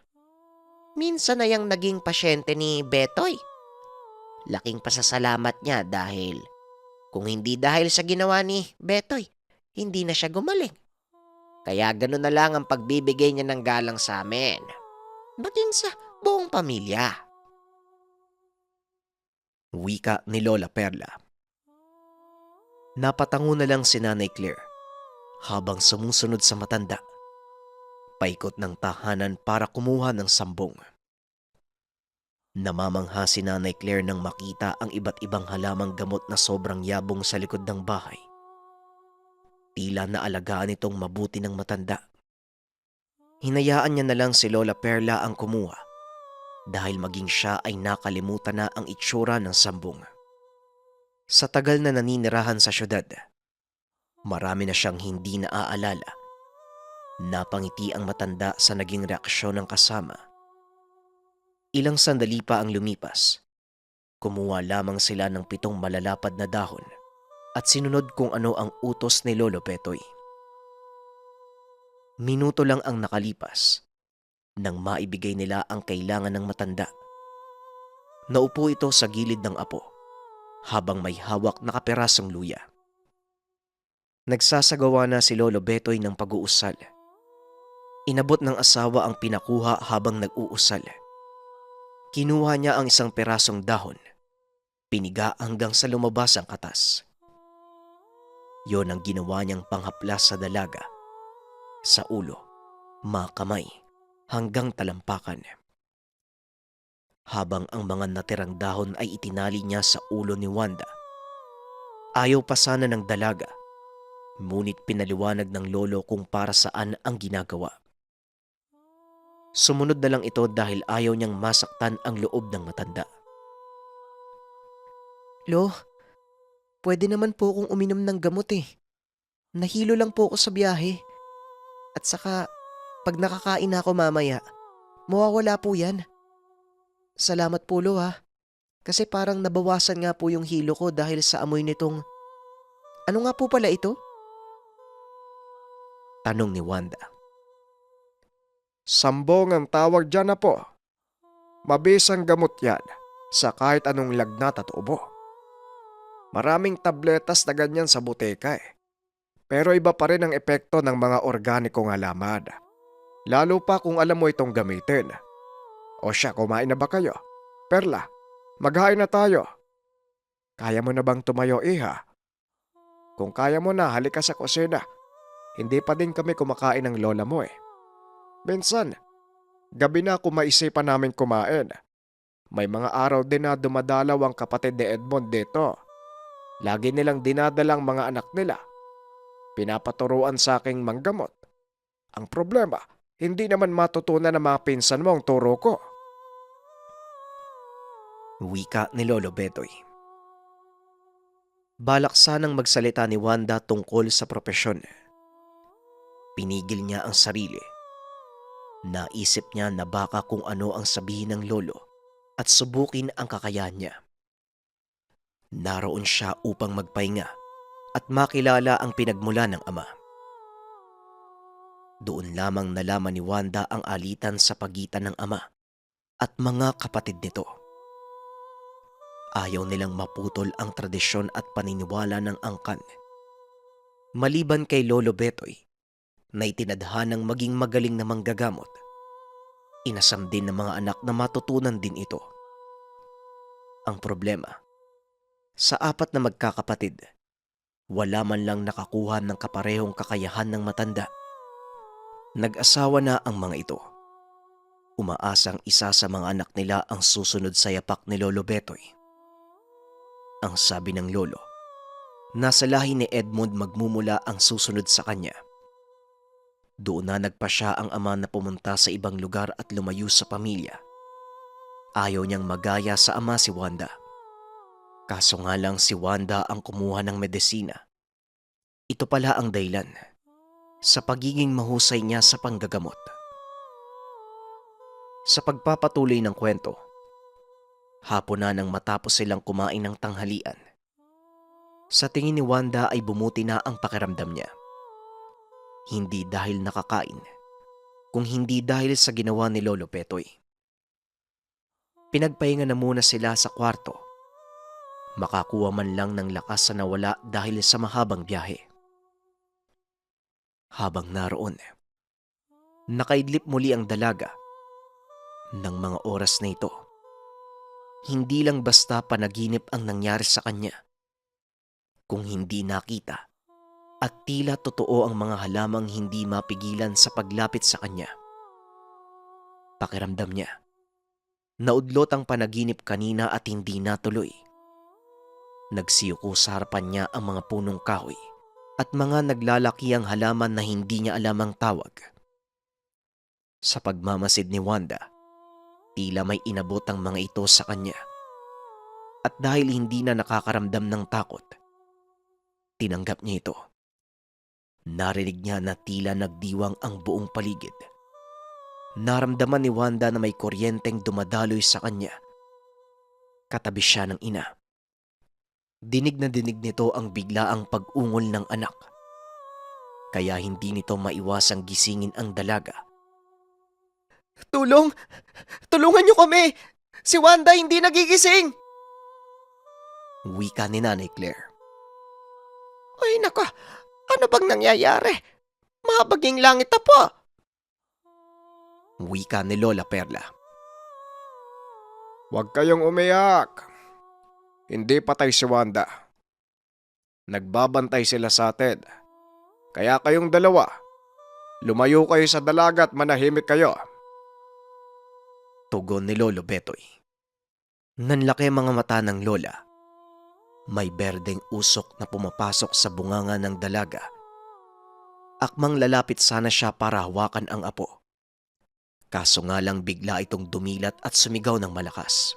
Minsan na yung naging pasyente ni Betoy. Laking pasasalamat niya dahil kung hindi dahil sa ginawa ni Betoy, hindi na siya gumaling. Kaya gano'n na lang ang pagbibigay niya ng galang sa amin. Maging sa buong pamilya. Wika ni Lola Perla. Napatango na lang si Nanay Claire habang sumusunod sa matanda. Paikot ng tahanan para kumuha ng sambong. Namamangha si Nanay Claire nang makita ang iba't ibang halamang gamot na sobrang yabong sa likod ng bahay. Tila naalagaan itong mabuti ng matanda. Hinayaan niya na lang si Lola Perla ang kumuha dahil maging siya ay nakalimutan na ang itsura ng sambong. Sa tagal na naninirahan sa syudad, marami na siyang hindi naaalala. Napangiti ang matanda sa naging reaksyon ng kasama. Ilang sandali pa ang lumipas. Kumuha lamang sila ng 7 malalapad na dahon at sinunod kung ano ang utos ni Lolo Betoy. Minuto lang ang nakalipas nang maibigay nila ang kailangan ng matanda. Naupo ito sa gilid ng apo habang may hawak na kaperasong luya. Nagsasagawa na si Lolo Betoy ng pag-uusal. Inabot ng asawa ang pinakuha habang nag-uusal. Kinuha niya ang isang perasong dahon, piniga hanggang sa lumabas ang katas. Yon ang ginawa niyang panghaplas sa dalaga, sa ulo, mga kamay, hanggang talampakan. habang ang mga natirang dahon ay itinali niya sa ulo ni Wanda. Ayaw pa sana ng dalaga, ngunit pinaliwanag ng lolo kung para saan ang ginagawa. Sumunod na lang ito dahil ayaw niyang masaktan ang loob ng matanda. Lo, pwede naman po akong uminom ng gamot eh. Nahilo lang po ako sa biyahe. At saka, pag nakakain na ako mamaya, mawawala po yan. Salamat po lo ha. Kasi parang nabawasan nga po yung hilo ko dahil sa amoy nitong... Ano nga po pala ito? Tanong ni Wanda. Sambong ang tawag dyan na po. Mabisang gamot yan sa kahit anong lagnat at ubo. Maraming tabletas na ganyan sa buteka eh. Pero iba pa rin ang epekto ng mga organikong halaman. Lalo pa kung alam mo itong gamitin. O siya, kumain na ba kayo? Perla, maghain na tayo. Kaya mo na bang tumayo, iha? Kung kaya mo na, halika sa kusina. Hindi pa din kami kumakain ng lola mo eh. Minsan, gabi na kung maisipan namin kumain. May mga araw din na dumadalaw ang kapatid ni Edmond dito. Lagi nilang dinadalang mga anak nila. Pinapaturuan sa aking manggamot. Ang problema, hindi naman matutunan ng mga pinsan mo ang turo ko. Wika ni Lolo Betoy. Balak sanang magsalita ni Wanda tungkol sa propesyon. Pinigil niya ang sarili. Naisip niya na baka kung ano ang sabihin ng lolo at subukin ang kakayahan niya. Naroon siya upang magpahinga at makilala ang pinagmula ng ama. Doon lamang nalaman ni Wanda ang alitan sa pagitan ng ama at mga kapatid nito. Ayaw nilang maputol ang tradisyon at paniniwala ng angkan. Maliban kay Lolo Betoy, na itinadhanang maging magaling na manggagamot, inasam din ng mga anak na matutunan din ito. Ang problema, sa apat na magkakapatid, wala man lang nakakuha ng kaparehong kakayahan ng matanda. Nag-asawa na ang mga ito. Umaasang isa sa mga anak nila ang susunod sa yapak ni Lolo Betoy. Ang sabi ng lolo, nasa lahi ni Edmond magmumula ang susunod sa kanya. Doon na nagpasya ang ama na pumunta sa ibang lugar at lumayo sa pamilya. Ayaw niyang magaya sa ama si Wanda. Kaso nga lang si Wanda ang kumuha ng medisina. Ito pala ang dahilan sa pagiging mahusay niya sa panggagamot. Sa pagpapatuloy ng kwento, hapon na nang matapos silang kumain ng tanghalian. Sa tingin ni Wanda ay bumuti na ang pakiramdam niya. Hindi dahil nakakain, kung hindi dahil sa ginawa ni Lolo Betoy. Pinagpahinga na muna sila sa kwarto. Makakuha man lang ng lakas sa nawala dahil sa mahabang biyahe. Habang naroon, nakaidlip muli ang dalaga. Ng mga oras na ito, hindi lang basta panaginip ang nangyari sa kanya. Kung hindi nakita at tila totoo ang mga halamang hindi mapigilan sa paglapit sa kanya. Pakiramdam niya, naudlot ang panaginip kanina at hindi natuloy. Nagsiyuko sa harapan niya ang mga punong kahoy at mga naglalakihang halaman na hindi niya alam ang tawag. Sa pagmamasid ni Wanda, tila may inabot ang mga ito sa kanya. At dahil hindi na nakakaramdam ng takot, tinanggap niya ito. Narinig niya na tila nagdiwang ang buong paligid. Naramdaman ni Wanda na may kuryenteng dumadaloy sa kanya. Katabi siya ng ina. Dinig na dinig nito ang biglaang pag-ungol ng anak. Kaya hindi nito maiwasang gisingin ang dalaga. Tulong! Tulungan niyo kami! Si Wanda hindi nagigising! Wika ni Nanay Claire. Ay naka, ano bang nangyayari? Mabaging langit na po! Wika ni Lola Perla. Huwag kayong umiyak. Hindi patay si Wanda. Nagbabantay sila sa atin. Kaya kayong dalawa, lumayo kayo sa dalaga at manahimik kayo. Tugon ni Lolo Betoy. Nanlaki ang mga mata ng lola. May berdeng usok na pumapasok sa bunganga ng dalaga. Akmang lalapit sana siya para hawakan ang apo. Kaso nga lang bigla itong dumilat at sumigaw ng malakas.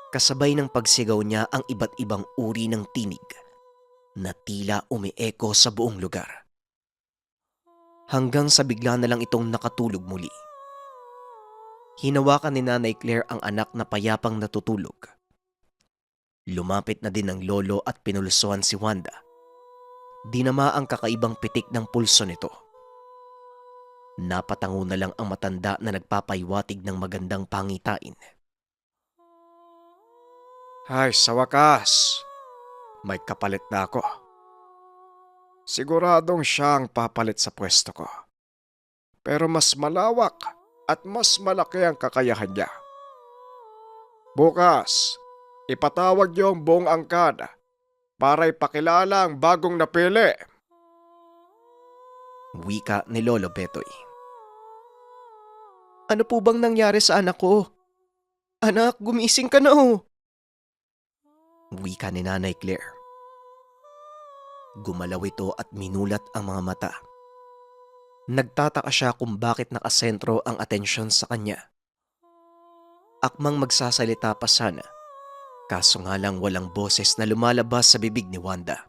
Kasabay ng pagsigaw niya ang iba't ibang uri ng tinig na tila umieko sa buong lugar. Hanggang sa bigla na lang itong nakatulog muli. Hinawakan ni Nanay Claire ang anak na payapang natutulog. Lumapit na din ang lolo at pinulsuhan si Wanda. Dinama ang kakaibang pitik ng pulso nito. Napatango na lang ang matanda na nagpapaywatig ng magandang pangitain. Ay, sa wakas, may kapalit na ako. Siguradong siya ang papalit sa pwesto ko. Pero mas malawak at mas malaki ang kakayahan niya. Bukas, ipatawag niyo ang buong angkan para ipakilala ang bagong napili. Wika ni Lolo Betoy. Ano po bang nangyari sa anak ko? Anak, gumising ka na oh. Wika ni Nanay Claire. Gumalaw ito at minulat ang mga mata. Nagtataka siya kung bakit nakasentro ang atensyon sa kanya. Akmang magsasalita pa sana, kaso nga lang walang boses na lumalabas sa bibig ni Wanda.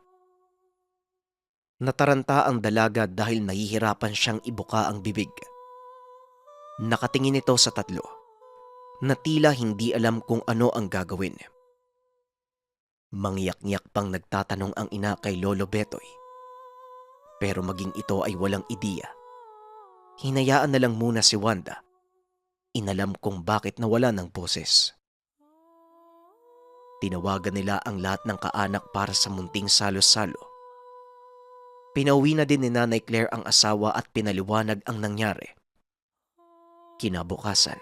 Nataranta ang dalaga dahil nahihirapan siyang ibuka ang bibig. Nakatingin ito sa tatlo, na tila hindi alam kung ano ang gagawin. Mangyak-ngyak pang nagtatanong ang ina kay Lolo Betoy. Pero maging ito ay walang ideya. Hinayaan na lang muna si Wanda. Inalam kung bakit nawala ng boses. Tinawagan nila ang lahat ng kaanak para sa munting salo-salo. Pinauwi na din ni Nanay Claire ang asawa at pinaliwanag ang nangyari. Kinabukasan,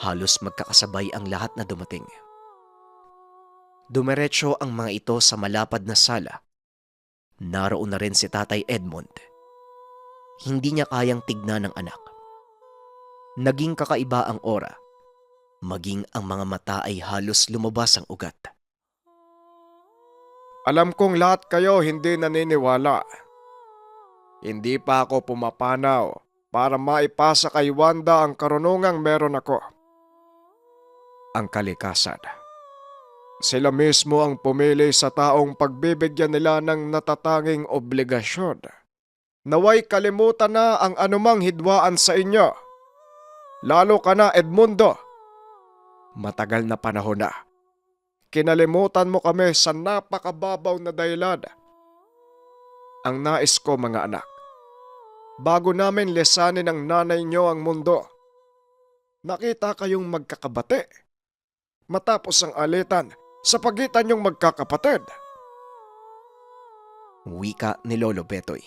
halos magkakasabay ang lahat na dumating. Dumiretso ang mga ito sa malapad na sala. Naroon na rin si Tatay Edmond. Hindi niya kayang tignan ng anak. Naging kakaiba ang aura. Maging ang mga mata ay halos lumabas ang ugat. Alam kong lahat kayo hindi naniniwala. Hindi pa ako pumapanaw para maipasa kay Wanda ang karunungang meron ako. Ang kalikasan. Sila mismo ang pumili sa taong pagbibigyan nila ng natatanging obligasyon. Naway kalimutan na ang anumang hidwaan sa inyo. Lalo ka na, Edmundo. Matagal na panahon na. Kinalimutan mo kami sa napakababaw na dahilan. Ang nais ko, mga anak, bago namin lesanin ng nanay niyo ang mundo, nakita kayong magkakabate. Matapos ang alitan sa pagitan niyong magkakapatid. Wika ni Lolo Betoy.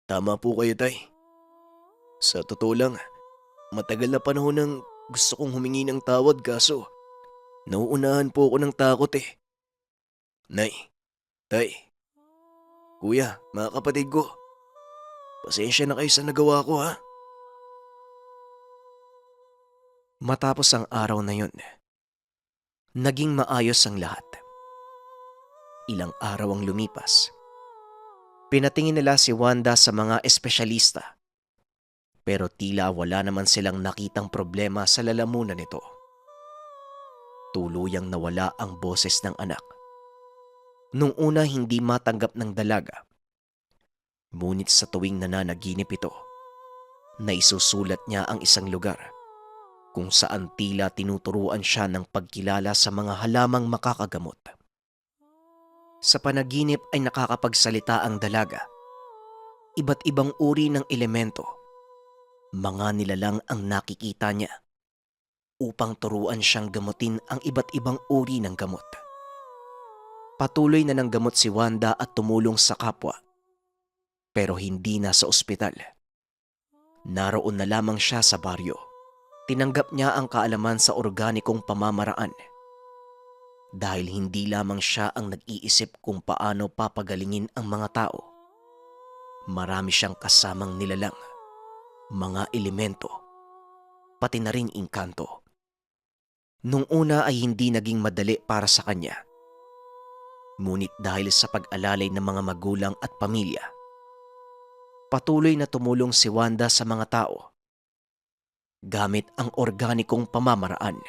Tama po kayo, Tay. Sa totoo lang, matagal na panahon nang gusto kong humingi ng tawad kaso nauunahan po ako ng takot eh. Nay, Tay, Kuya, mga kapatid ko, pasensya na kayo sa nagawa ko ha. Matapos ang araw na yun, naging maayos ang lahat. Ilang araw ang lumipas. Pinatingin nila si Wanda sa mga espesyalista. Pero tila wala naman silang nakitang problema sa lalamunan nito. Tuluyang nawala ang boses ng anak. Nung una hindi matanggap ng dalaga. Ngunit sa tuwing nananaginip ito, naisusulat niya ang isang lugar kung saan tila tinuturuan siya ng pagkilala sa mga halamang makakagamot. Sa panaginip ay nakakapagsalita ang dalaga. Iba't ibang uri ng elemento. Mga nilalang ang nakikita niya upang turuan siyang gamutin ang iba't ibang uri ng gamot. Patuloy na ng gamot si Wanda at tumulong sa kapwa. Pero hindi na sa ospital. Naroon na lamang siya sa baryo. Tinanggap niya ang kaalaman sa organikong pamamaraan. Dahil hindi lamang siya ang nag-iisip kung paano papagalingin ang mga tao. Marami siyang kasamang nilalang, mga elemento, pati na rin engkanto. Nung una ay hindi naging madali para sa kanya. Ngunit dahil sa pag-alalay ng mga magulang at pamilya, patuloy na tumulong si Wanda sa mga tao gamit ang organikong pamamaraan.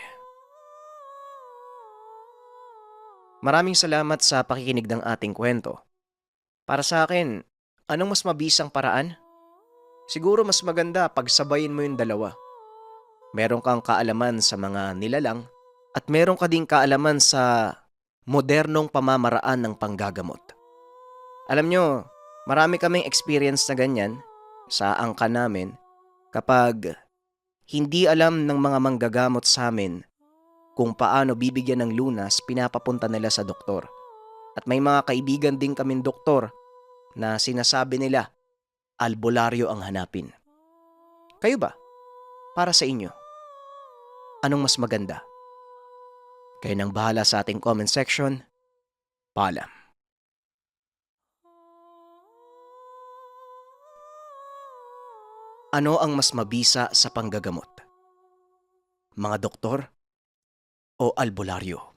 Maraming salamat sa pakikinig ng ating kwento. Para sa akin, anong mas mabisang paraan? Siguro mas maganda pag sabayin mo yung dalawa. Meron kang kaalaman sa mga nilalang at meron ka ding kaalaman sa modernong pamamaraan ng panggagamot. Alam nyo, marami kaming experience na ganyan sa angka namin kapag hindi alam ng mga manggagamot sa amin kung paano bibigyan ng lunas, pinapapunta nila sa doktor. At may mga kaibigan din kaming doktor na sinasabi nila, albularyo ang hanapin. Kayo ba? Para sa inyo, anong mas maganda? Kayo nang bahala sa ating comment section. Paalam. Ano ang mas mabisa sa panggagamot? Mga doktor o albularyo?